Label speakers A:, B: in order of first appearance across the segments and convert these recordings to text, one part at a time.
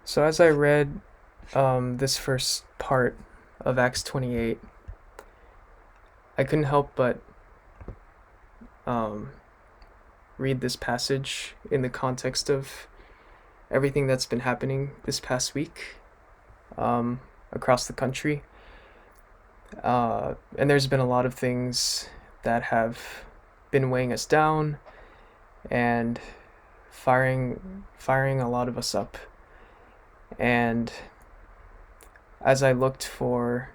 A: So as I read this first part of Acts 28, I couldn't help but um, read this passage in the context of everything that's been happening this past week across the country. And there's been a lot of things that have been weighing us down and firing a lot of us up. And as I looked for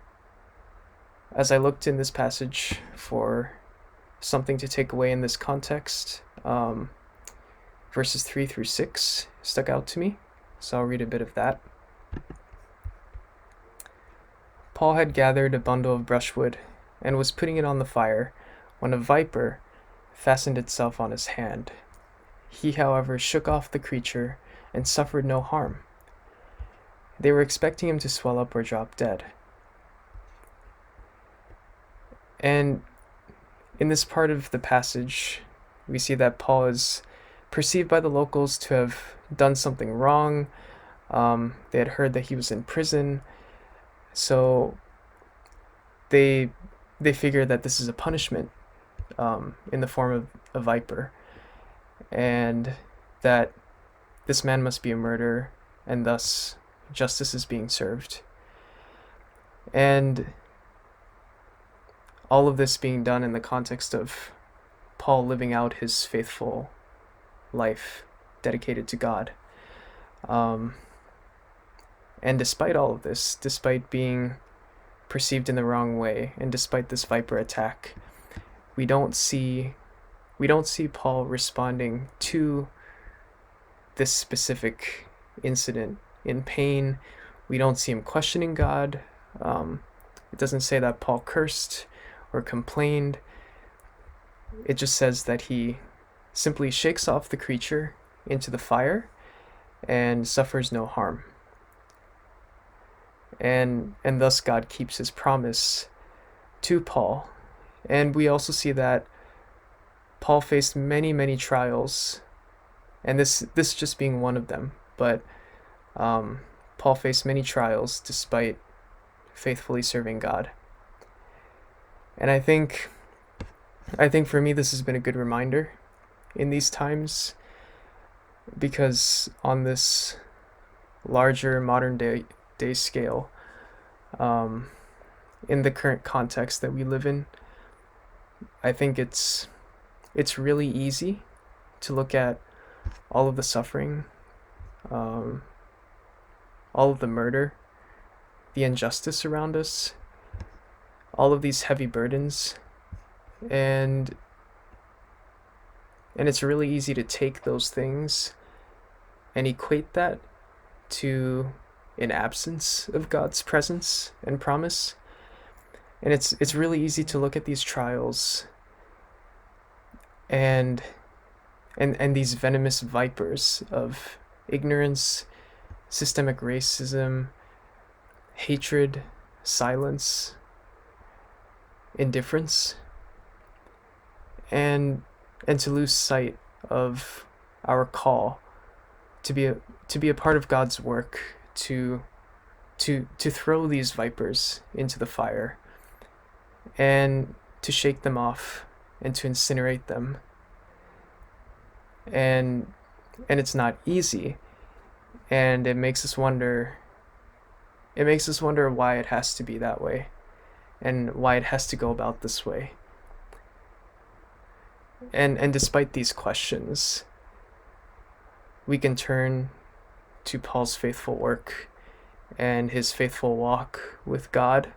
A: as I looked in this passage for something to take away in this context, verses 3 through 6 stuck out to me, so I'll read a bit of that. Paul had gathered a bundle of brushwood and was putting it on the fire when a viper fastened itself on his hand. He, however, shook off the creature and suffered no harm. They were expecting him to swell up or drop dead. And in this part of the passage, we see that Paul is perceived by the locals to have done something wrong. They had heard that he was in prison, so they figure that this is a punishment in the form of a viper, and that this man must be a murderer, and thus justice is being served. And all of this being done in the context of Paul living out his faithful life dedicated to God. And despite all of this, despite being perceived in the wrong way, and despite this viper attack, we don't see Paul responding to this specific incident in pain. We don't see him questioning God. It doesn't say that Paul cursed or complained. It just says that he simply shakes off the creature into the fire and suffers no harm. And thus God keeps his promise to Paul. And we also see that Paul faced many, many trials, and this just being one of them. But Paul faced many trials despite faithfully serving God. And I think for me this has been a good reminder in these times, because on this larger modern day scale, in the current context that we live in, I think it's really easy to look at all of the suffering, all of the murder, the injustice around us, all of these heavy burdens, and it's really easy to take those things and equate that to an absence of God's presence and promise. And it's really easy to look at these trials and these venomous vipers of ignorance, systemic racism, hatred, silence, indifference, and to lose sight of our call to be a part of God's work, to throw these vipers into the fire and to shake them off and to incinerate them. And it's not easy, and it makes us wonder why it has to be that way, and why it has to go about this way. And despite these questions, we can turn to Paul's faithful work and his faithful walk with God,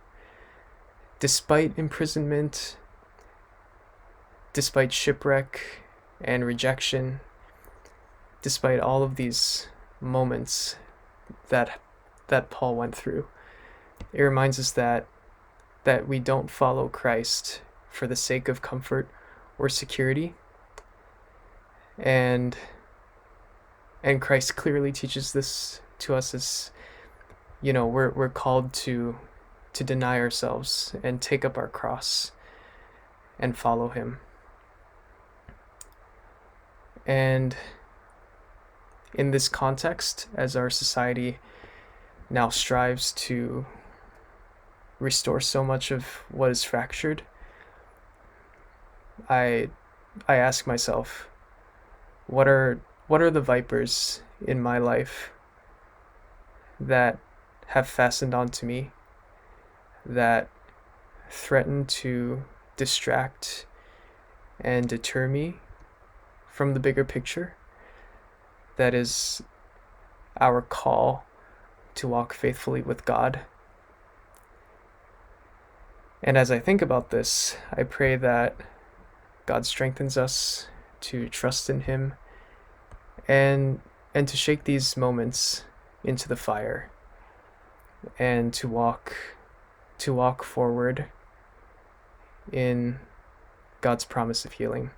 A: despite imprisonment, despite shipwreck and rejection, despite all of these moments that Paul went through. It reminds us that we don't follow Christ for the sake of comfort or security, and Christ clearly teaches this to us as, we're called to deny ourselves and take up our cross and follow him. And in this context, as our society now strives to restore so much of what is fractured, I ask myself, what are the vipers in my life that have fastened onto me, that threaten to distract and deter me from the bigger picture, that is our call to walk faithfully with God. And as I think about this, I pray that God strengthens us to trust in Him and to shake these moments into the fire, and to walk forward in God's promise of healing.